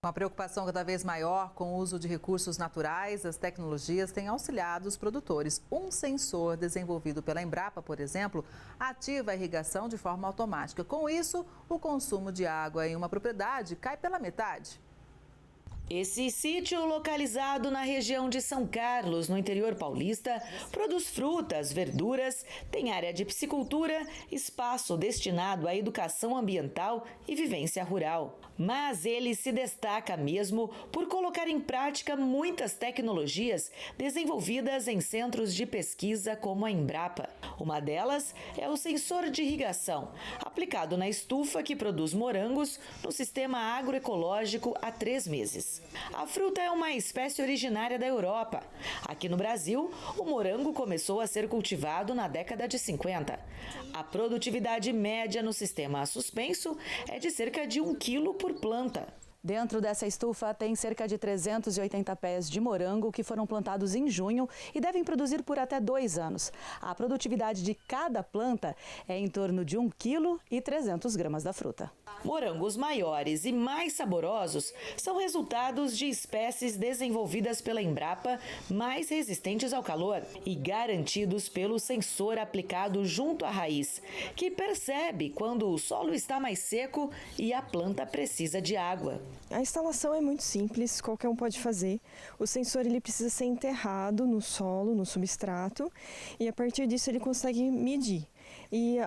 Com a preocupação cada vez maior com o uso de recursos naturais, as tecnologias têm auxiliado os produtores. Um sensor desenvolvido pela Embrapa, por exemplo, ativa a irrigação de forma automática. Com isso, o consumo de água em uma propriedade cai pela metade. Esse sítio, localizado na região de São Carlos, no interior paulista, produz frutas, verduras, tem área de piscicultura, espaço destinado à educação ambiental e vivência rural. Mas ele se destaca mesmo por colocar em prática muitas tecnologias desenvolvidas em centros de pesquisa como a Embrapa. Uma delas é o sensor de irrigação, aplicado na estufa que produz morangos no sistema agroecológico há 3 meses. A fruta é uma espécie originária da Europa. Aqui no Brasil, o morango começou a ser cultivado na década de 50. A produtividade média no sistema suspenso é de cerca de 1 quilo por planta. Dentro dessa estufa tem cerca de 380 pés de morango que foram plantados em junho e devem produzir por até 2 anos. A produtividade de cada planta é em torno de 1 quilo e 300 gramas da fruta. Morangos maiores e mais saborosos são resultados de espécies desenvolvidas pela Embrapa mais resistentes ao calor e garantidos pelo sensor aplicado junto à raiz, que percebe quando o solo está mais seco e a planta precisa de água. A instalação é muito simples, qualquer um pode fazer. O sensor ele precisa ser enterrado no solo, no substrato, e a partir disso ele consegue medir. E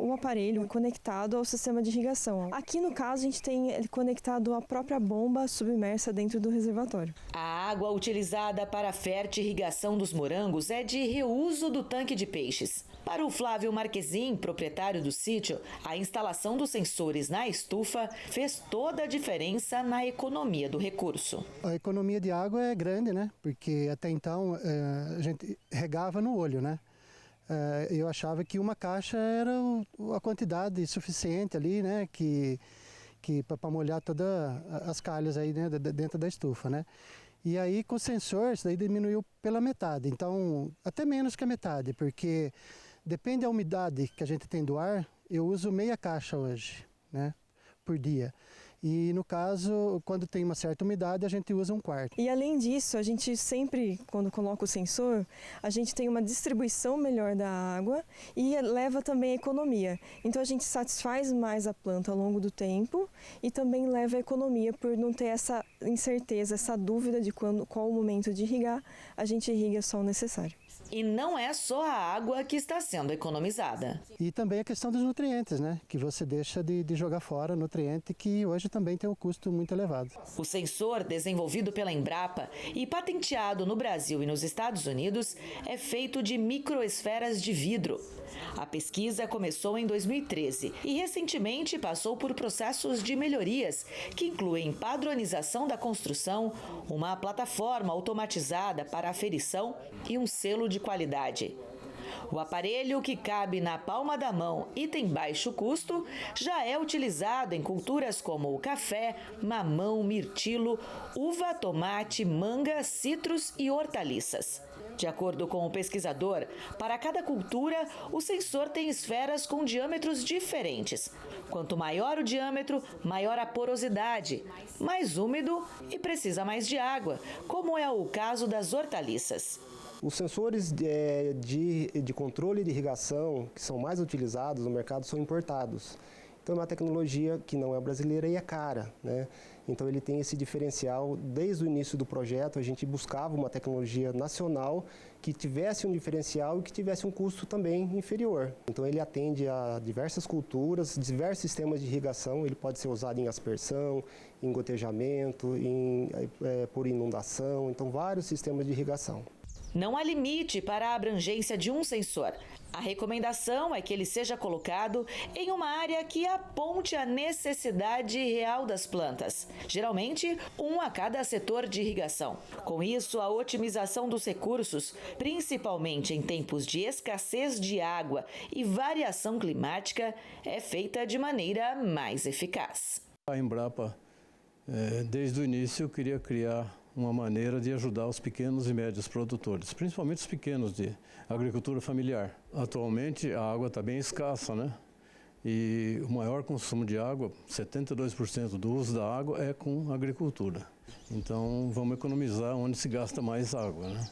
o aparelho conectado ao sistema de irrigação. Aqui no caso a gente tem ele conectado à própria bomba submersa dentro do reservatório. A água utilizada para a fértil irrigação dos morangos é de reuso do tanque de peixes. Para o Flávio Marquezin, proprietário do sítio, a instalação dos sensores na estufa fez toda a diferença na economia do recurso. A economia de água é grande, né? Porque até então a gente regava no olho, né? Eu achava que uma caixa era a quantidade suficiente ali, né? Que para molhar todas as calhas aí, né? Dentro da estufa, né? E aí com o sensor isso daí diminuiu pela metade, então até menos que a metade, porque depende da umidade que a gente tem do ar, eu uso meia caixa hoje, né? Por dia. E no caso, quando tem uma certa umidade, a gente usa 1/4. E além disso, a gente sempre, quando coloca o sensor, a gente tem uma distribuição melhor da água e leva também a economia. Então a gente satisfaz mais a planta ao longo do tempo e também leva a economia por não ter essa incerteza, essa dúvida de qual o momento de irrigar, a gente irriga só o necessário. E não é só a água que está sendo economizada. E também a questão dos nutrientes, né? Que você deixa de jogar fora nutriente que hoje também tem um custo muito elevado. O sensor, desenvolvido pela Embrapa e patenteado no Brasil e nos Estados Unidos, é feito de microesferas de vidro. A pesquisa começou em 2013 e recentemente passou por processos de melhorias que incluem padronização da construção, uma plataforma automatizada para aferição e um selo de qualidade. O aparelho, que cabe na palma da mão e tem baixo custo, já é utilizado em culturas como o café, mamão, mirtilo, uva, tomate, manga, citros e hortaliças. De acordo com o pesquisador, para cada cultura, o sensor tem esferas com diâmetros diferentes. Quanto maior o diâmetro, maior a porosidade, mais úmido e precisa mais de água, como é o caso das hortaliças. Os sensores de controle de irrigação que são mais utilizados no mercado são importados. Então é uma tecnologia que não é brasileira e é cara, né? Então ele tem esse diferencial. Desde o início do projeto a gente buscava uma tecnologia nacional que tivesse um diferencial e que tivesse um custo também inferior. Então ele atende a diversas culturas, diversos sistemas de irrigação. Ele pode ser usado em aspersão, em gotejamento, por inundação, então vários sistemas de irrigação. Não há limite para a abrangência de um sensor. A recomendação é que ele seja colocado em uma área que aponte a necessidade real das plantas, geralmente um a cada setor de irrigação. Com isso, a otimização dos recursos, principalmente em tempos de escassez de água e variação climática, é feita de maneira mais eficaz. A Embrapa, desde o início, queria criar uma maneira de ajudar os pequenos e médios produtores, principalmente os pequenos de agricultura familiar. Atualmente a água está bem escassa, né? e o maior consumo de água, 72% do uso da água é com agricultura. Então vamos economizar onde se gasta mais água, né?